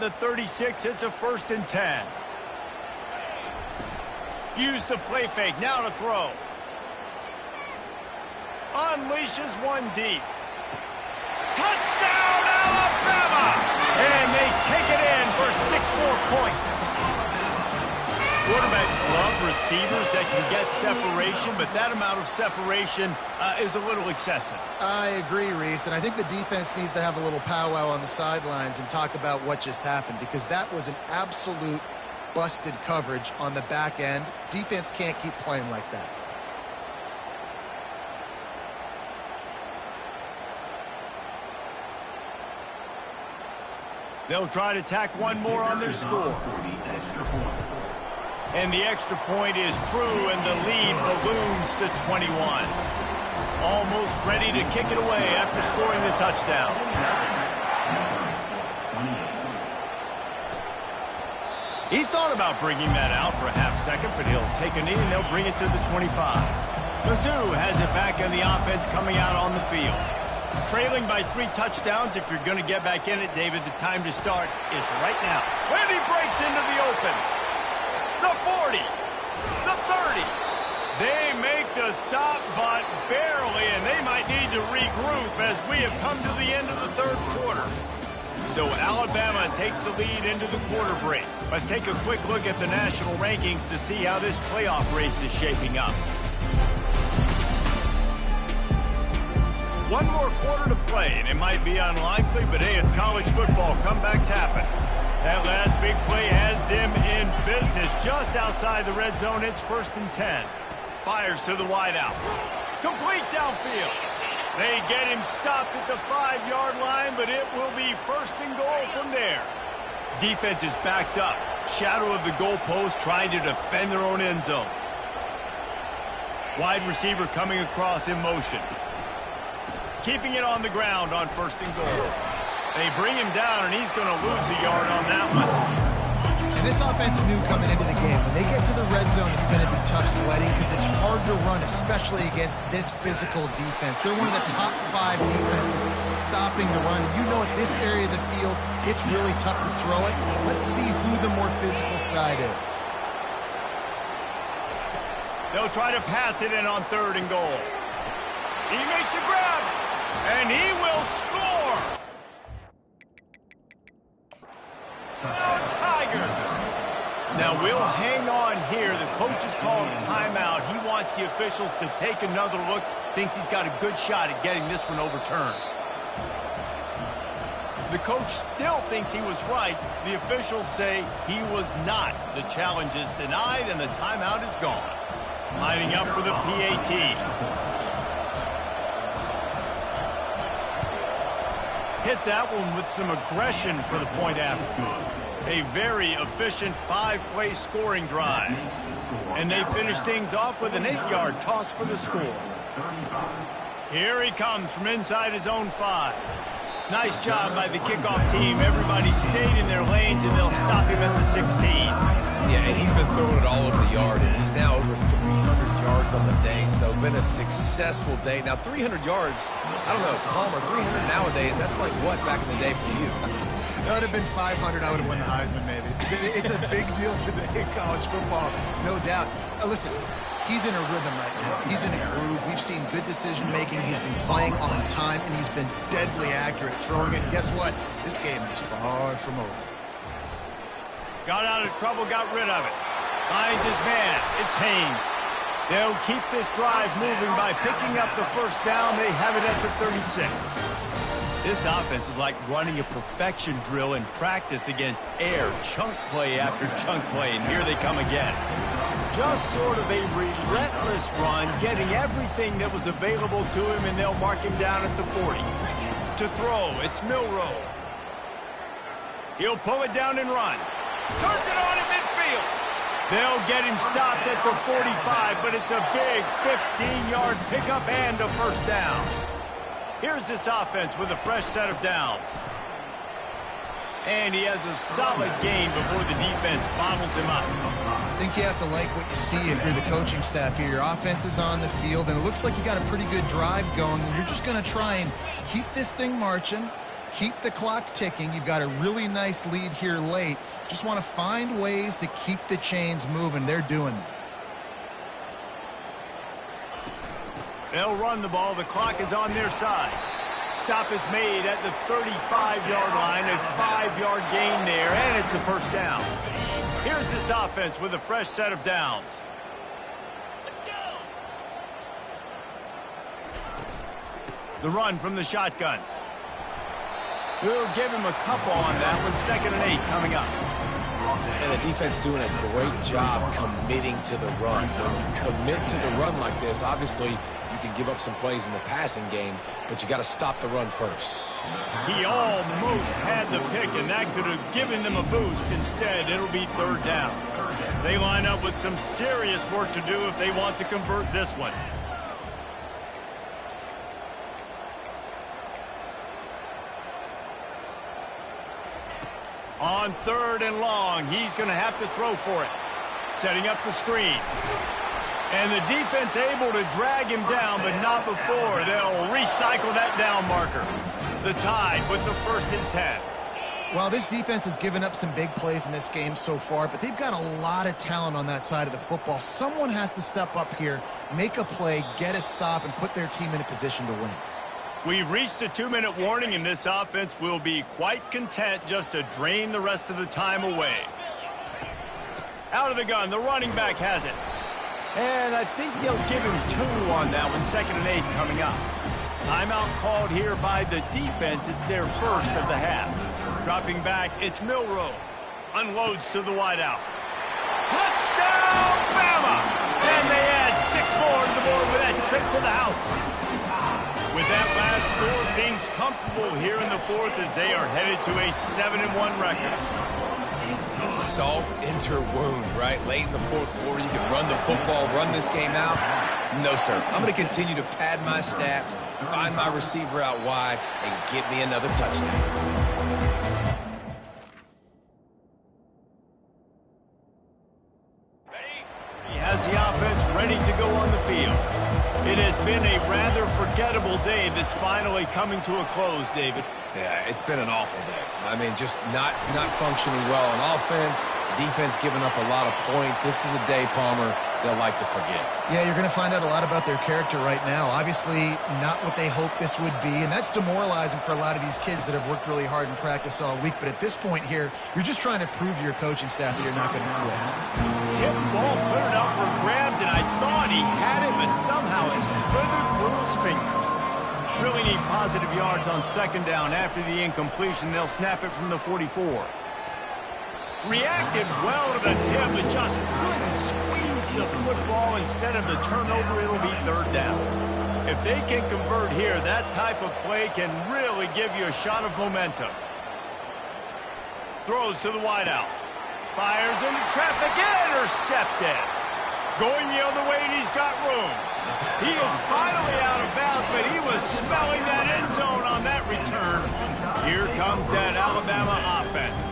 the 36. It's a 1st and 10. Use the play fake. Now to throw. Unleashes one deep. Touchdown, Alabama! And they take it in for 6 more points. Quarterbacks love receivers that can get separation, but that amount of separation is a little excessive. I agree, Reese, and I think the defense needs to have a little powwow on the sidelines and talk about what just happened, because that was an absolute busted coverage on the back end. Defense can't keep playing like that. They'll try to tack one more on their score. And the extra point is true, and the lead balloons to 21. Almost ready to kick it away after scoring the touchdown. He thought about bringing that out for a half second, but he'll take a knee and they'll bring it to the 25. Mizzou has it back in the offense coming out on the field. Trailing by 3 touchdowns. If you're going to get back in it, David, the time to start is right now. When he breaks into the open. The 40, the 30. They make the stop, but barely, and they might need to regroup as we have come to the end of the 3rd quarter. So Alabama takes the lead into the quarter break. Let's take a quick look at the national rankings to see how this playoff race is shaping up. 1 more quarter to play, and it might be unlikely, but hey, it's college football. Comebacks happen. That last big play has them in business just outside the red zone. It's 1st and 10. Fires to the wideout. Complete downfield. They get him stopped at the 5-yard line, but it will be 1st and goal from there. Defense is backed up. Shadow of the goalpost trying to defend their own end zone. Wide receiver coming across in motion. Keeping it on the ground on 1st and goal. They bring him down, and he's going to lose a yard on that one. And this offense knew coming into the game, when they get to the red zone, it's going to be tough sledding because it's hard to run, especially against this physical defense. They're one of the top 5 defenses stopping the run. You know, at this area of the field, it's really tough to throw it. Let's see who the more physical side is. They'll try to pass it in on 3rd and goal. He makes a grab, and he will score. Tigers. Now we'll hang on here. The coach is calling timeout. He wants the officials to take another look. Thinks he's got a good shot at getting this one overturned. The coach still thinks he was right. The officials say he was not. The challenge is denied, and the timeout is gone. Lining up for the PAT. Hit that one with some aggression for the point after. A very efficient 5-play scoring drive. And they finish things off with an 8-yard toss for the score. Here he comes from inside his own 5. Nice job by the kickoff team. Everybody stayed in their lanes, and they'll stop him at the 16. Yeah, and he's been throwing it all over the yard, and he's now over 300 yards on the day, so been a successful day. Now, 300 yards, I don't know, Palmer, 300 nowadays, that's like what back in the day for you? That would have been 500. I would have won the Heisman, maybe. It's a big deal today in college football, no doubt. Listen, he's in a rhythm right now. He's in a groove. We've seen good decision-making. He's been playing on time, and he's been deadly accurate throwing it. And guess what? This game is far from over. Got out of trouble, got rid of it. Finds his man. It's Haynes. They'll keep this drive moving by picking up the 1st down. They have it at the 36. This offense is like running a perfection drill in practice against air. Chunk play after chunk play, and here they come again. Just sort of a relentless run, getting everything that was available to him, and they'll mark him down at the 40. To throw, it's Milroe. He'll pull it down and run. Turns it on at midfield. They'll get him stopped at the 45, but it's a big 15-yard pickup and a 1st down. Here's this offense with a fresh set of downs. And he has a solid game before the defense bottles him up. I think you have to like what you see if you're the coaching staff here. Your offense is on the field, and it looks like you got a pretty good drive going, and you're just going to try and keep this thing marching. keep the clock ticking. You've got a really nice lead here late. Just want to find ways to keep the chains moving. They're doing that. They'll run the ball. The clock is on their side. Stop is made at the 35-yard line. A 5-yard gain there, and it's a first down. Here's this offense with a fresh set of downs. The run from the shotgun. We'll give him a couple on that one. 2nd and 8 coming up. And the defense doing a great job committing to the run. When you commit to the run like this, obviously you can give up some plays in the passing game, but you got to stop the run first. He almost had the pick, and that could have given them a boost. Instead, it'll be 3rd down. They line up with some serious work to do if they want to convert this one. On 3rd and long, he's going to have to throw for it. Setting up the screen. And the defense able to drag him down, but not before. They'll recycle that down marker. The Tide with the 1st and 10. Well, this defense has given up some big plays in this game so far, but they've got a lot of talent on that side of the football. Someone has to step up here, make a play, get a stop, and put their team in a position to win. We've reached a 2-minute warning, and this offense will be quite content just to drain the rest of the time away. Out of the gun, the running back has it. And I think they'll give him 2 on that one. 2nd and 8 coming up. Timeout called here by the defense. It's their first of the half. Dropping back, it's Milroe. Unloads to the wideout. Touchdown, Bama! And they add 6 more to the board with that trip to the house. With that last score, things comfortable here in the 4th as they are headed to a 7-1 record. Salt into wound, right? Late in the 4th quarter, you can run the football, run this game out. No, sir. I'm going to continue to pad my stats, find my receiver out wide, and get me another touchdown. He has the offense ready to go on the field. It has been a rather forgettable day that's finally coming to a close, David. Yeah, it's been an awful day. I mean, just not functioning well on offense, defense giving up a lot of points. This is a day, Palmer, they'll like to forget. Yeah, you're going to find out a lot about their character right now. Obviously, not what they hoped this would be, and that's demoralizing for a lot of these kids that have worked really hard in practice all week. But at this point here, you're just trying to prove to your coaching staff that you're not going to quit. Tip ball, put it up for grabs, and I thought he had it, but somehow it slithered through his fingers. Really need positive yards on 2nd down. After the incompletion, they'll snap it from the 44. Reacted well to the tip, but just couldn't squeeze the football. Instead of the turnover, it'll be 3rd down. If they can convert here, that type of play can really give you a shot of momentum. Throws to the wideout. Fires into traffic, intercepted. Going the other way, and he's got room. He is finally out of bounds, but he was smelling that end zone on that return. Here comes that Alabama offense.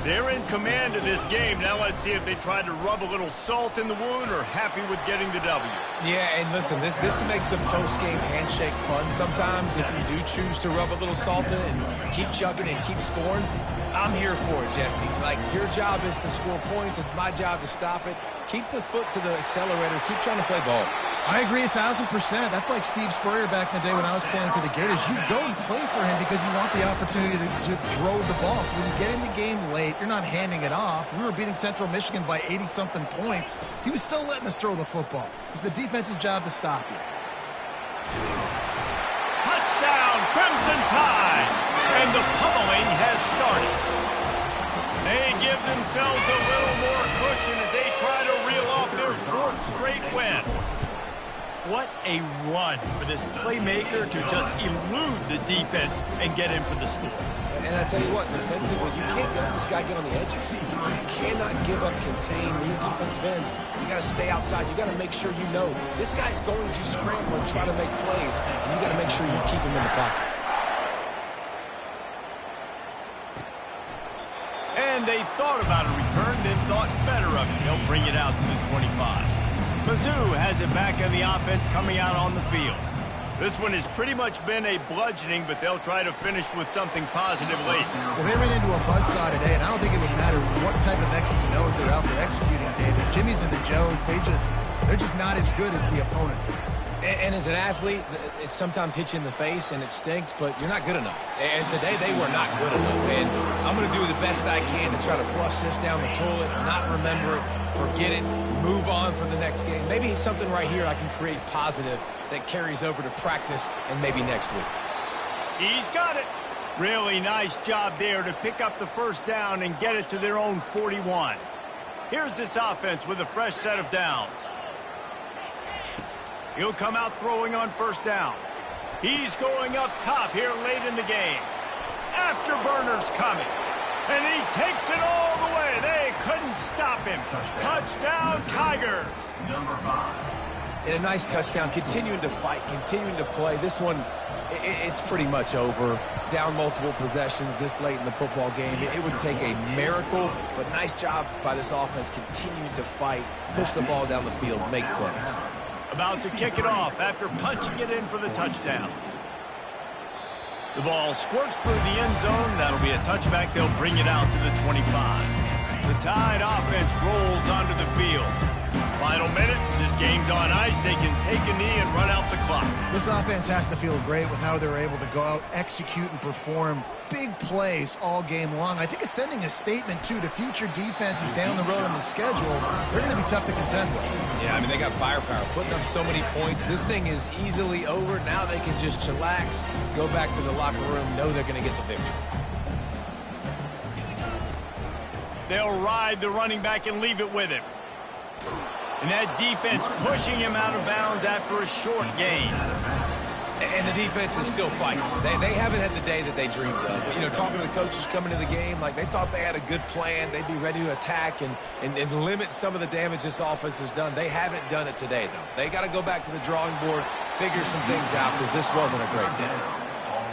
They're in command of this game. Now let's see if they try to rub a little salt in the wound or happy with getting the W. Yeah, and listen, this makes the post-game handshake fun sometimes. If you do choose to rub a little salt in and keep chugging and keep scoring, I'm here for it, Jesse. Like, your job is to score points. It's my job to stop it. Keep the foot to the accelerator. Keep trying to play ball. I agree 1,000%. That's like Steve Spurrier back in the day when I was playing for the Gators. You go and play for him because you want the opportunity to throw the ball. So when you get in the game late, you're not handing it off. We were beating Central Michigan by 80-something points. He was still letting us throw the football. It's the defense's job to stop you. Touchdown, Crimson Tide! And the pummeling has started. They give themselves a little more cushion as they try to reel off their 4th straight win. What a run for this playmaker to just elude the defense and get in for the score. And I tell you what, defensively, you can't let this guy get on the edges. You cannot give up contain when you're defensive ends. You got to stay outside. You got to make sure you know this guy's going to scramble and try to make plays, and you got to make sure you keep him in the pocket. And they thought about a return, then thought better of it. They'll bring it out to the 25. Mizzou has it back on the offense coming out on the field. This one has pretty much been a bludgeoning, but they'll try to finish with something positive late. Well, they ran into a buzzsaw today, and I don't think it would matter what type of X's and O's they're out there executing, David. Jimmy's and the Joes, they're just not as good as the opponent. And as an athlete, it sometimes hits you in the face and it stinks, but you're not good enough. And today they were not good enough. And I'm going to do the best I can to try to flush this down the toilet, not remember it, forget it, move on for the next game. Maybe it's something right here I can create positive that carries over to practice and maybe next week. He's got it. Really nice job there to pick up the first down and get it to their own 41. Here's this offense with a fresh set of downs. He'll come out throwing on first down. He's going up top here late in the game. Afterburner's coming. And he takes it all the way. They couldn't stop him. Touchdown, Tigers. Number 5. And a nice touchdown, continuing to fight, continuing to play. This one, it's pretty much over. Down multiple possessions this late in the football game. It would take a miracle, but nice job by this offense continuing to fight, push the ball down the field, make plays. About to kick it off after punching it in for the touchdown. The ball squirts through the end zone. That'll be a touchback. They'll bring it out to the 25. The Tide offense rolls onto the field. Final minute. This game's on ice. They can take a knee and run out the clock. This offense has to feel great with how they're able to go out, execute, and perform big plays all game long. I think it's sending a statement, too, to future defenses down the road on the schedule. They're going to be tough to contend with. Yeah, I mean, they got firepower, putting up so many points. This thing is easily over. Now they can just chillax, go back to the locker room, know they're going to get the victory. They'll ride the running back and leave it with him. And that defense pushing him out of bounds after a short gain. And the defense is still fighting. They haven't had the day that they dreamed of. But, you know, talking to the coaches coming to the game, like they thought they had a good plan. They'd be ready to attack and limit some of the damage this offense has done. They haven't done it today, though. They got to go back to the drawing board, figure some things out, because this wasn't a great day.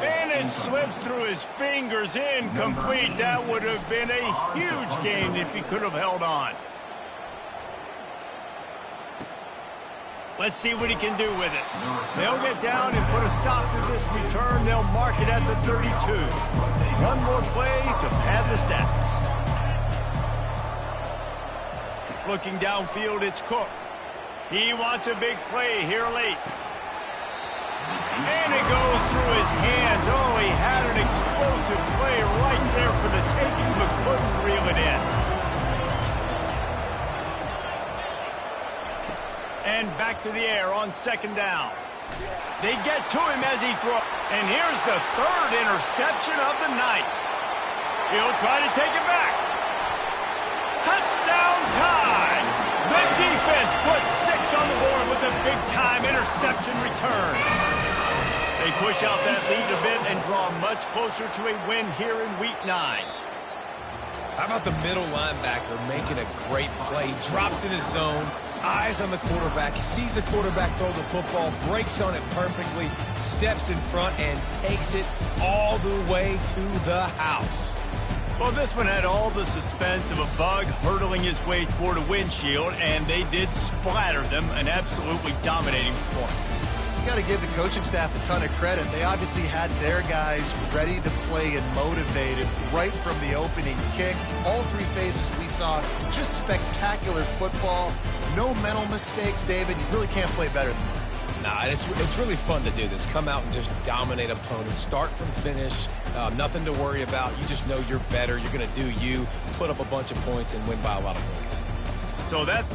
And it slips through his fingers, incomplete. That would have been a huge gain if he could have held on. Let's see what he can do with it. They'll get down and put a stop to this return. They'll mark it at the 32. One more play to pad the stats. Looking downfield, it's Cook. He wants a big play here late. And it goes through his hands. Oh, he had an explosive play right there for the taking, but couldn't reel it in. And back to the air on second down. They get to him as he throws. And here's the third interception of the night. He'll try to take it back. Touchdown Tide! The defense puts 6 on the board with a big-time interception return. They push out that lead a bit and draw much closer to a win here in Week 9. How about the middle linebacker making a great play? Drops in his zone, eyes on the quarterback. He sees the quarterback throw the football, breaks on it perfectly, steps in front, and takes it all the way to the house. Well, this one had all the suspense of a bug hurtling his way toward a windshield, and they did splatter them, an absolutely dominating performance. You got to give the coaching staff a ton of credit. They obviously had their guys ready to play and motivated right from the opening kick. All 3 phases we saw, just spectacular football. No mental mistakes, David. You really can't play better than that. Nah, it's really fun to do this. Come out and just dominate opponents. Start from finish. Nothing to worry about. You just know you're better. You're going to do you, put up a bunch of points, and win by a lot of points. So that